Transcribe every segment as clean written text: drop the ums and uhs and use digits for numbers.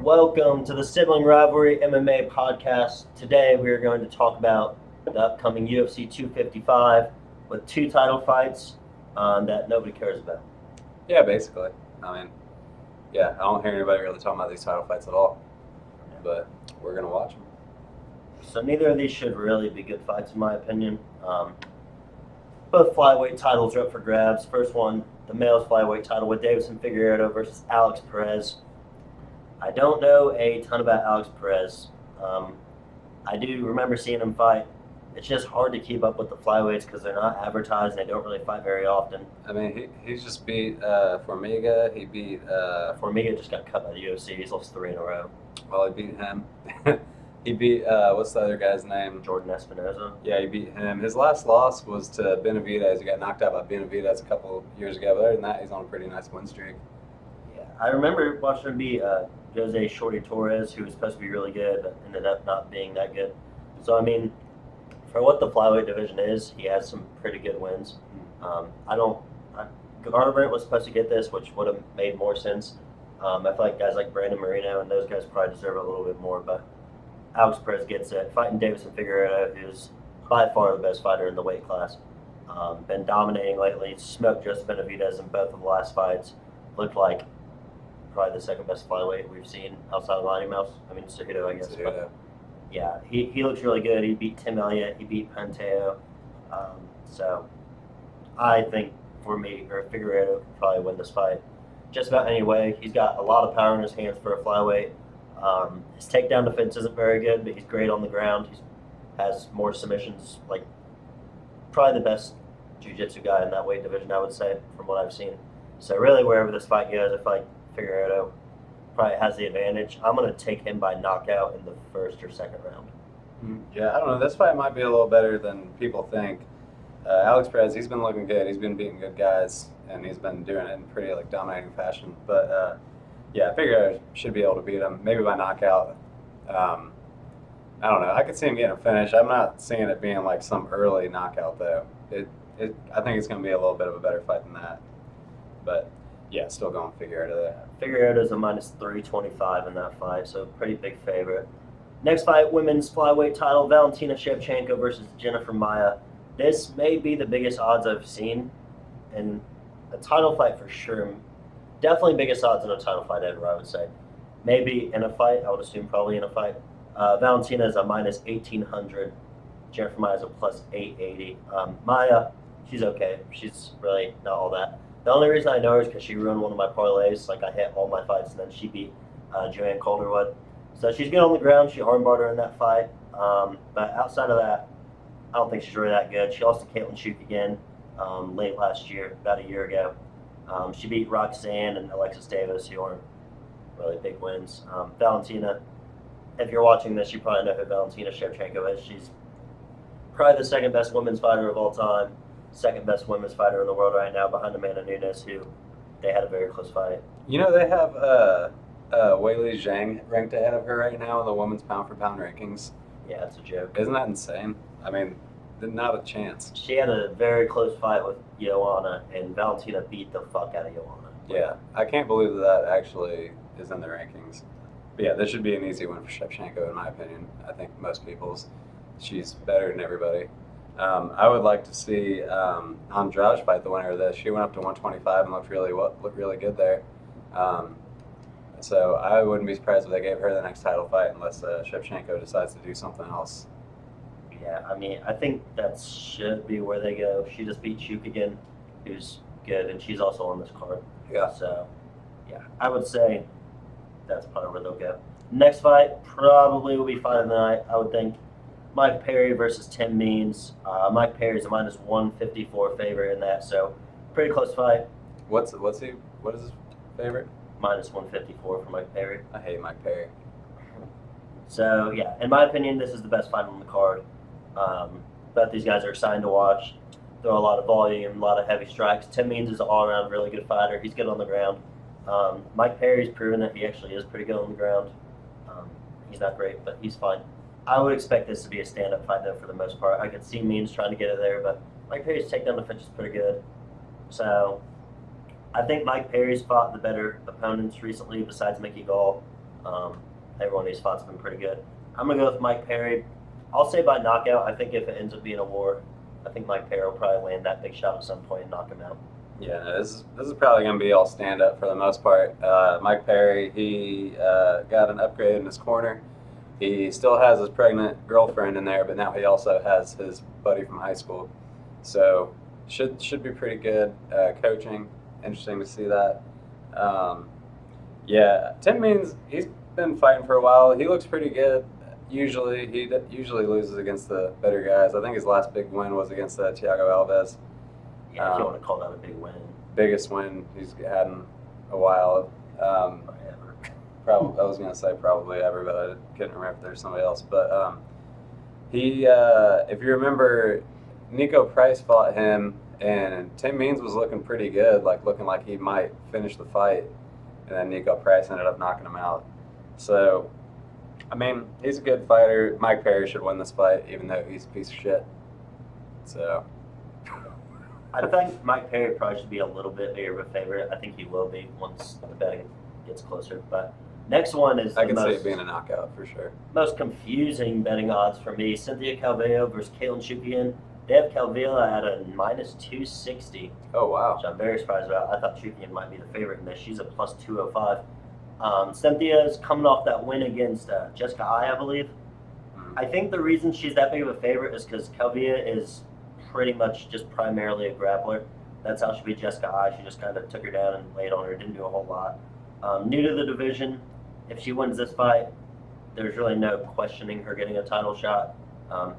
Welcome to the Sibling Rivalry MMA podcast. Today we are going to talk about the upcoming UFC 255 with two title fights that nobody cares about. Yeah, basically. I don't hear anybody really talking about these title fights at all, but we're going to watch them. So neither of these should really be good fights in my opinion. Both flyweight titles are up for grabs. First one, the male's flyweight title with Davison Figueiredo versus Alex Perez. I don't know a ton about Alex Perez. I do remember seeing him fight. It's just hard to keep up with the flyweights because they're not advertised and they don't really fight very often. I mean, he's just beat Formiga. He beat... Formiga just got cut by the UFC. He's lost 3 in a row. Well, he beat him. He beat, what's the other guy's name? Jordan Espinoza. Yeah, he beat him. His last loss was to Benavidez. He got knocked out by Benavidez a couple years ago. But other than that, he's on a pretty nice win streak. Yeah, I remember watching him beat Jose Shorty Torres, who was supposed to be really good, but ended up not being that good. So, I mean, for what the flyweight division is, he has some pretty good wins. Garbrandt was supposed to get this, which would have made more sense. I feel like guys like Brandon Moreno and those guys probably deserve a little bit more, but Alex Perez gets it. Fighting Davison Figueiredo, who's by far the best fighter in the weight class. Been dominating lately. Smoked Joseph Benavidez in both of the last fights. Looked like probably the second best flyweight we've seen outside of Mighty Mouse. I mean, Cejudo, I guess. But yeah, he looks really good. He beat Tim Elliott. He beat Panteo. So I think for me, or Figueiredo could probably win this fight just about any way. He's got a lot of power in his hands for a flyweight. His takedown defense isn't very good, but he's great on the ground. He has more submissions, like probably the best jiu-jitsu guy in that weight division, I would say, from what I've seen. So really, wherever this fight goes, I feel like Figueiredo probably has the advantage. I'm going to take him by knockout in the first or second round. Yeah, I don't know. This fight might be a little better than people think. Alex Perez, he's been looking good. He's been beating good guys, and he's been doing it in pretty dominating fashion. But yeah, I figure I should be able to beat him, maybe by knockout. I don't know. I could see him getting a finish. I'm not seeing it being like some early knockout, though. I think it's going to be a little bit of a better fight than that. But yeah, still going Figueiredo there. Figueiredo's a minus 325 in that fight, so pretty big favorite. Next fight, women's flyweight title, Valentina Shevchenko versus Jennifer Maia. This may be the biggest odds I've seen in a title fight for sure. Definitely biggest odds in a title fight ever, I would say. Maybe in a fight, I would assume probably in a fight. Valentina is a minus 1,800. Jennifer Maia is a plus 880. Maia, she's okay. She's really not all that. The only reason I know her is because she ruined one of my parlays. Like, I hit all my fights, and then she beat Joanne Calderwood. So she's good on the ground. She armbarred her in that fight. But outside of that, I don't think she's really that good. She lost to Caitlin Schuch again late last year, about a year ago. She beat Roxanne and Alexis Davis, who aren't really big wins. Valentina, if you're watching this, you probably know who Valentina Shevchenko is. She's probably the second best women's fighter of all time. Second best women's fighter in the world right now, behind Amanda Nunes, who they had a very close fight. You know, they have Weili Zhang ranked ahead of her right now in the women's pound-for-pound rankings. Yeah, it's a joke. Isn't that insane? I mean, not a chance. She had a very close fight with Joanna, and Valentina beat the fuck out of Joanna. Yeah, I can't believe that actually is in the rankings. But yeah, this should be an easy win for Shevchenko, in my opinion. I think most people's. She's better than everybody. I would like to see Andrade fight the winner of this. She went up to 125 and looked really good there. So I wouldn't be surprised if they gave her the next title fight unless Shevchenko decides to do something else. Yeah, I mean, I think that should be where they go. She just beat Schuch again, who's good, and she's also on this card. Yeah. So, yeah, I would say that's probably where they'll go. Next fight probably will be fight of the night, I would think. Mike Perry versus Tim Means. Mike Perry's a minus 154 favorite in that, so pretty close fight. What is his favorite? Minus 154 for Mike Perry. I hate Mike Perry. So, yeah, in my opinion, this is the best fight on the card. Both these guys are exciting to watch. Throw a lot of volume, a lot of heavy strikes. Tim Means is an all-around really good fighter. He's good on the ground. Mike Perry's proven that he actually is pretty good on the ground. He's not great, but he's fine. I would expect this to be a stand-up fight, though, for the most part. I could see Means trying to get it there, but Mike Perry's takedown defense is pretty good. So I think Mike Perry's fought the better opponents recently besides Mickey Gall. Every one of these fights has been pretty good. I'm going to go with Mike Perry. I'll say by knockout. I think if it ends up being a war, I think Mike Perry will probably land that big shot at some point and knock him out. Yeah, no, this is probably going to be all stand up for the most part. Mike Perry, he got an upgrade in his corner. He still has his pregnant girlfriend in there, but now he also has his buddy from high school. So should be pretty good coaching. Interesting to see that. Yeah, Tim Means, he's been fighting for a while. He looks pretty good. Usually usually loses against the better guys. I think his last big win was against Thiago Alves. Yeah, if you want to call that a big win. Biggest win he's had in a while. Ever. Probably, I was gonna say probably ever, but I couldn't remember if there's somebody else. But he, if you remember, Nico Price fought him, and Tim Means was looking pretty good, like looking like he might finish the fight, and then Nico Price ended up knocking him out. So, I mean, he's a good fighter. Mike Perry should win this fight, even though he's a piece of shit. So. I think Mike Perry probably should be a little bit bigger of a favorite. I think he will be once the betting gets closer. But next one is I can see it being a knockout for sure. Most confusing betting odds for me: Cynthia Calvillo versus Katlyn Chukian. They have Calvillo at a -260. Oh wow! Which I'm very surprised about. I thought Chukian might be the favorite in this. She's a +205. Cynthia is coming off that win against Jessica I believe. I think the reason she's that big of a favorite is because Calvillo is pretty much just primarily a grappler. That's how she beat Jessica I. She just kind of took her down and laid on her, didn't do a whole lot. New to the division, if she wins this fight, there's really no questioning her getting a title shot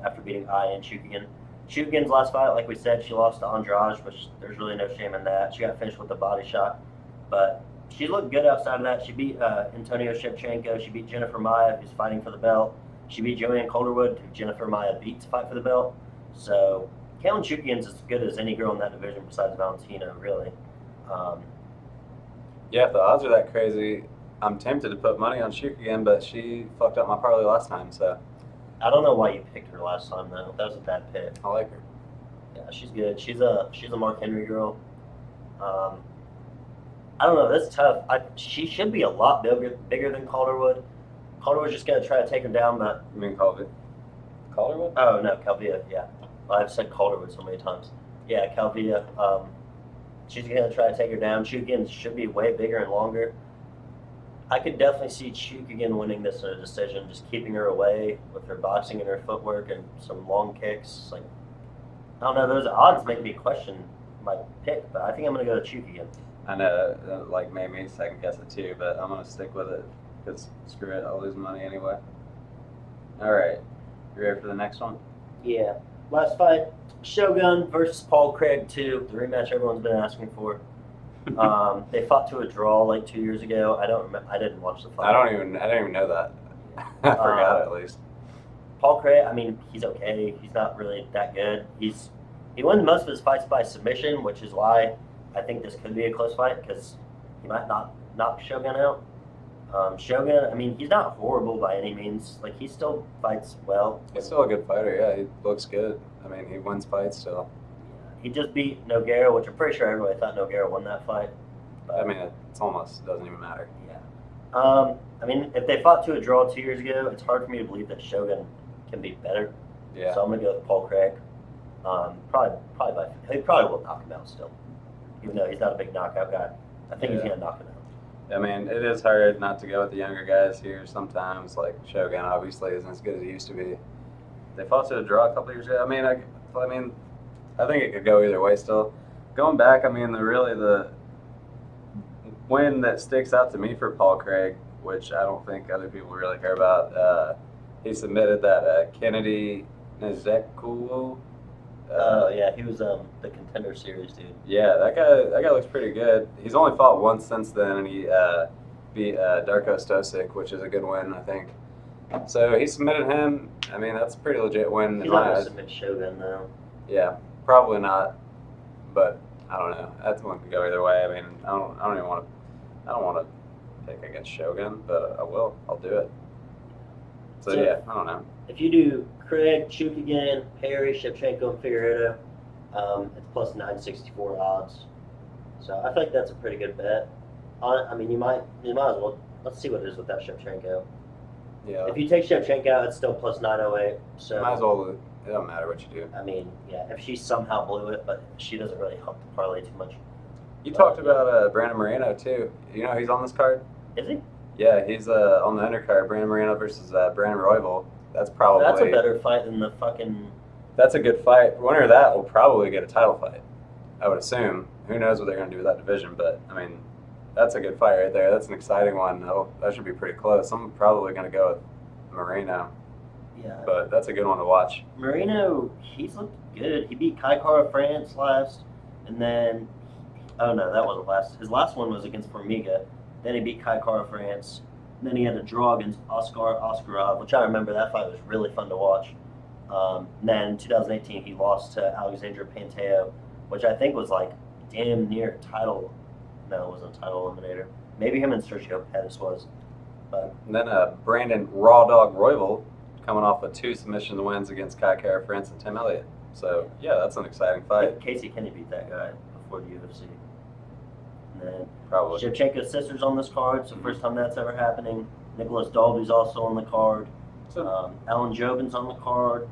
after beating I and Chukian. Chukian's last fight, like we said, she lost to Andrade, which there's really no shame in that. She got finished with a body shot, but she looked good outside of that. She beat Antonio Shevchenko. She beat Jennifer Maia, who's fighting for the belt. She beat Joanne Calderwood, who Jennifer Maia beat to fight for the belt. So Katlyn Chukian's as good as any girl in that division besides Valentina, really. Yeah, if the odds are that crazy, I'm tempted to put money on Chukian, but she fucked up my parlay last time, so. I don't know why you picked her last time, though. That was a bad pick. I like her. Yeah, she's good. She's a Mark Henry girl. I don't know. That's tough. She should be a lot bigger than Calderwood. Calderwood's just gonna try to take her down, but. You mean Calderwood? Oh no, Calvillo. Yeah, I've said Calderwood so many times. Yeah, Calvillo. She's gonna try to take her down. Chukian should be way bigger and longer. I could definitely see Chukian winning this in a decision, just keeping her away with her boxing and her footwork and some long kicks. Like, I don't know, those odds make me question my pick, but I think I'm gonna go to Chukian. I know, like made me second guess it too, but I'm gonna stick with it because screw it, I'll lose money anyway. All right, you ready for the next one? Yeah. Last fight, Shogun versus Paul Craig 2, the rematch everyone's been asking for. They fought to a draw like 2 years ago. I don't remember. I didn't watch the fight. I didn't even know that. I forgot at least. Paul Craig, I mean, he's okay. He's not really that good. He wins most of his fights by submission, which is why I think this could be a close fight because he might not knock Shogun out. Shogun, I mean, he's not horrible by any means. Like, he still fights well. He's still a good fighter, yeah. He looks good. I mean, he wins fights still. He just beat Nogueira, which I'm pretty sure everybody thought Nogueira won that fight. But, I mean, it's almost doesn't even matter. Yeah. I mean, if they fought to a draw 2 years ago, it's hard for me to believe that Shogun can be better. Yeah. So I'm gonna go with Paul Craig. He probably will knock him out still, even though he's not a big knockout guy. I think he's gonna knock him out. I mean, it is hard not to go with the younger guys here sometimes. Like Shogun, obviously, isn't as good as he used to be. They fought to a draw a couple years ago. I mean, I think it could go either way still. Going back, I mean, the win that sticks out to me for Paul Craig, which I don't think other people really care about, he submitted that Kennedy Nzechukwu. Oh yeah, he was the Contender Series dude. Yeah, that guy looks pretty good. He's only fought once since then, and he beat Darko Stosic, which is a good win, I think. So he submitted him. I mean, that's a pretty legit win. He's not gonna submit Shogun though. Yeah, probably not. But I don't know. That one could go either way. I mean, I don't want to pick against Shogun, but I will. I'll do it. So yeah, I don't know. If you do Craig, Chukian, Perry, Shevchenko, and Figueiredo, it's plus 964 odds. So I think that's a pretty good bet. I mean, you might as well Let's see what it is without Shevchenko. Yeah. If you take Shevchenko out, it's still plus 908. So Might as well. It don't matter what you do. I mean, yeah, if she somehow blew it, but she doesn't really help the parlay too much. You talked about Brandon Moreno too. You know he's on this card. Is he? Yeah, he's on the undercard. Brandon Moreno versus Brandon Royval. That's probably That's a better fight than the fucking. That's a good fight. Winner of that will probably get a title fight. I would assume. Who knows what they're going to do with that division? But I mean, that's a good fight right there. That's an exciting one. That should be pretty close. I'm probably going to go with Moreno. Yeah. But that's a good one to watch. Marino, he's looked good. He beat Kai Kara France last, and then, oh no, that wasn't last. His last one was against Formiga. Then he beat Kai Kara France. And then he had a draw against Oskar Oskarov, which I remember that fight was really fun to watch. And then in 2018, he lost to Alexandra Panteo, which I think was like damn near title. No, it wasn't a title eliminator. Maybe him and Sergio Pettis was. But And then Brandon Raw Dog Royval coming off of 2 submission wins against Kai Kara France and Tim Elliott. So, yeah, that's an exciting fight. Casey Kenny beat that guy before the UFC. And then Probably. Shevchenko's sister's on this card, so first time that's ever happening. Nicholas Dalby's also on the card. Ellen Jobin's on the card.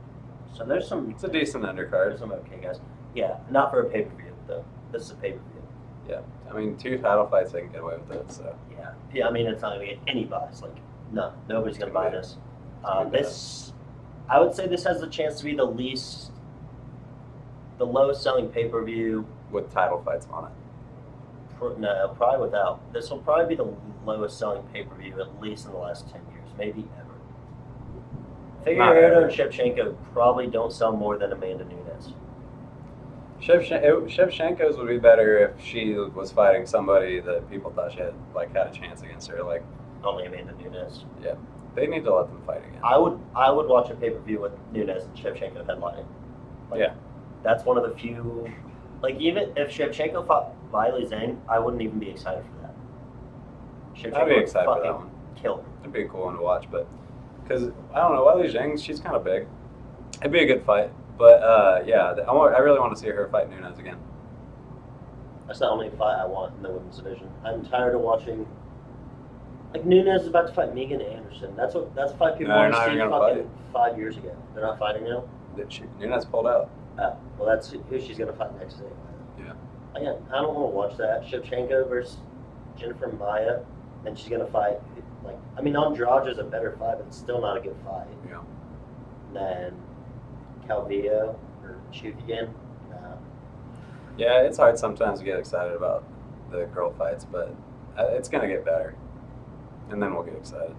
So there's some. It's a decent There's undercard. some okay guys. Yeah, not for a pay per view though. This is a pay per view. Yeah. I mean, 2 title fights, they can get away with it. So, Yeah. Yeah. I mean, it's not gonna get any buys. Like, no, nobody's gonna buy this. This, I would say, this has the chance to be the lowest selling pay per view. with title fights on it. No, probably without. This will probably be the lowest selling pay per view at least in the last 10 years, maybe ever. Figueiredo and Shevchenko probably don't sell more than Amanda Nunes. Shevchenko's would be better if she was fighting somebody that people thought she had a chance against her. Like, Only Amanda Nunes. they need to let them fight again. I would watch a pay per view with Nunes and Shevchenko headlining. Yeah. That's one of the few. Like, even if Shevchenko fought Weili Zhang, I wouldn't even be excited for that. Shevchenko I'd be would excited for that fucking one. kill her. It'd be a cool one to watch, but because I don't know, Weili Zhang, she's kind of big. It'd be a good fight, but yeah, I really want to see her fight Nunes again. That's the only fight I want in the women's division. I'm tired of watching. Like, Nunes is about to fight Megan Anderson. That's a fight people No, they're want not to see even gonna fucking 5 years ago. They're not fighting now. Nunes pulled out. Well, that's who she's gonna fight next day. Yeah. Again, I don't want to watch that. Shevchenko versus Jennifer Maia, and she's gonna fight. Like, I mean, Andrade is a better fight, but it's still not a good fight. Yeah. Than Calvillo or Chukian. No. Yeah, it's hard sometimes to get excited about the girl fights, but it's gonna get better, and then we'll get excited.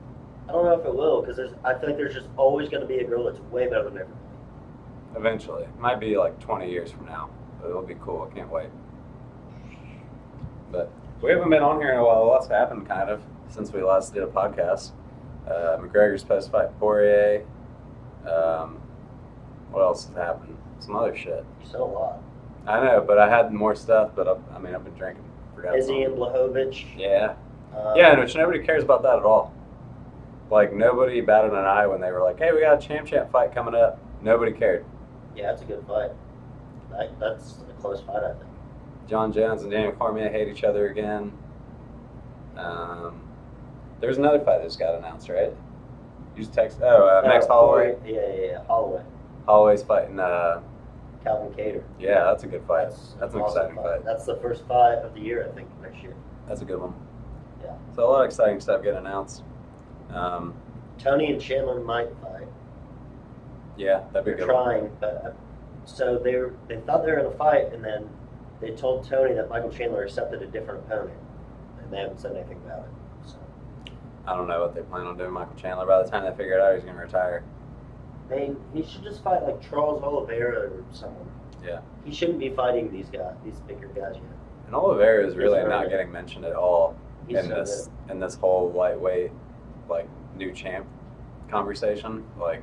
I don't know if it will, because I feel like there's just always going to be a girl that's way better than everybody. Eventually, it might be like 20 years from now, but it'll be cool. I can't wait. But we haven't been on here in a while. Lots happened, kind of, since we last did a podcast. McGregor's supposed to fight Poirier. What else has happened? Some other shit. You said a lot. I know, but I had more stuff. But I've been drinking. Forgot. Izzy and Blachowicz. Yeah. Yeah, which nobody cares about that at all. Like, nobody batted an eye when they were like, "Hey, we got a champ fight coming up." Nobody cared. Yeah, it's a good fight. That's a close fight, I think. John Jones and Daniel Cormier hate each other again. There's another fight that just got announced, right? You just text. Max Holloway. Yeah, Holloway. Holloway's fighting. Calvin Kattar. Yeah, that's a good fight. That's an awesome exciting fight. That's the first fight of the year, I think, next year. That's a good one. Yeah. So a lot of exciting stuff getting announced. Tony and Chandler might fight. Yeah, that'd be a They're good one. trying, but so they thought they were in a fight, and then they told Tony that Michael Chandler accepted a different opponent, and they haven't said anything about it. So I don't know what they plan on doing, Michael Chandler. By the time they figure it out, he's going to retire. he should just fight like Charles Oliveira or someone. Yeah. He shouldn't be fighting these bigger guys yet. And Oliveira is really He's not earned it. getting mentioned at all He's in so this whole lightweight, like, new champ conversation. Like,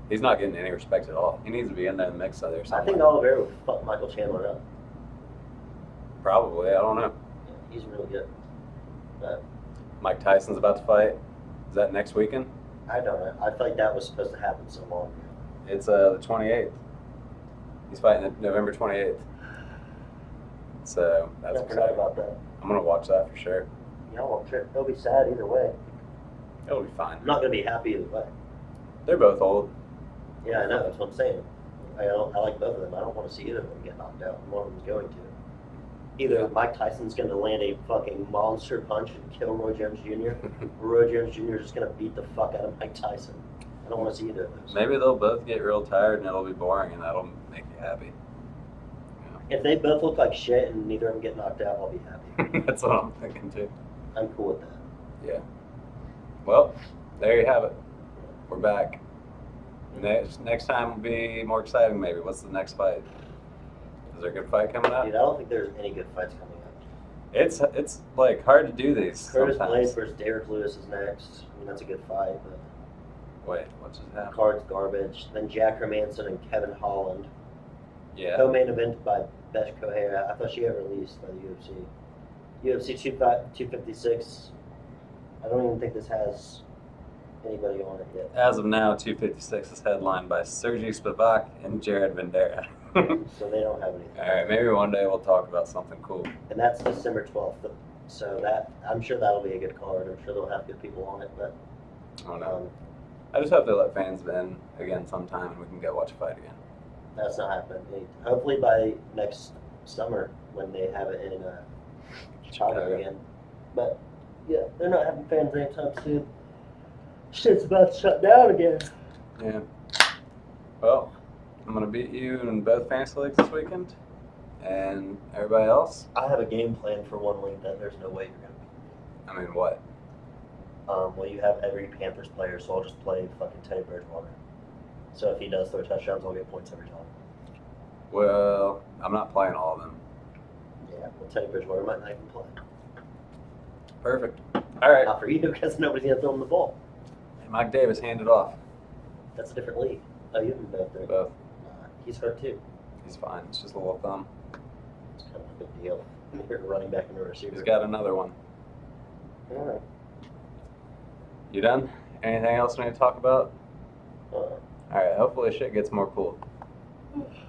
he's not getting any respect at all. He needs to be in that mix of there I somewhere. think Oliveira would fuck Michael Chandler up. Probably. I don't know. Yeah, he's really good. But Mike Tyson's about to fight. Is that next weekend? I don't know. I feel like that was supposed to happen so long ago. It's the 28th. He's fighting November 28th. So that's I forgot exciting. about that. I'm gonna watch that for sure. Y'all won't trip. They'll be sad either way. It'll be fine. I'm not gonna be happy either way. They're both old. Yeah, I know. That's what I'm saying. I like both of them. I don't want to see either of them get knocked out. And one of them's going to. Either Yeah. Mike Tyson's going to land a fucking monster punch and kill Roy Jones Jr., or Roy Jones Jr. is just going to beat the fuck out of Mike Tyson. I don't want to see either of those. Maybe they'll both get real tired and it'll be boring, and that'll make you happy. If they both look like shit and neither of them get knocked out, I'll be happy. That's what I'm thinking too. I'm cool with that. Yeah. Well, there you have it. We're back. Next time will be more exciting. Maybe. What's the next fight? Is there a good fight coming up? Dude, I don't think there's any good fights coming up. It's like hard to do these. Curtis sometimes. Blades versus Derek Lewis is next. I mean, that's a good fight, but Wait, what just happened? card's garbage. Then Jack Hermanson and Kevin Holland. Yeah. Co-main event by Besh Kohara. I thought she got released by the UFC. UFC 256. I don't even think this has anybody on it yet. As of now, 256 is headlined by Sergey Spivak and Jared Vendera. So they don't have anything. All right, maybe one day we'll talk about something cool. And that's December 12th. So that I'm sure that'll be a good card. I'm sure they'll have good people on it. But I don't know. I just hope they let fans in again sometime and we can go watch a fight again. that's not happening. Hopefully by next summer when they have it in Chicago Chicago. again. But yeah, they're not having fans anytime soon. Shit's about to shut down again. Yeah. Well, I'm going to beat you in both fantasy leagues this weekend. And everybody else? I have a game plan for one league that there's no way you're gonna I mean, what? well, you have every Panthers player, so I'll just play fucking Teddy Bridgewater. So if he does throw touchdowns, I'll get points every time. Well, I'm not playing all of them. Yeah, well, Teddy Bridgewater might not even play. Perfect. All right. Not for you, because nobody's gonna throw him the ball. Hey, Mike Davis, hand it off. That's a different league. Oh, you haven't been up there. Both. He's hurt too. He's fine. It's just a little thumb. It's kind of a big deal. You're running back into a receiver. He's got another one. All right. You done? Anything else we need to talk about? Uh, All right. Hopefully shit gets more cool.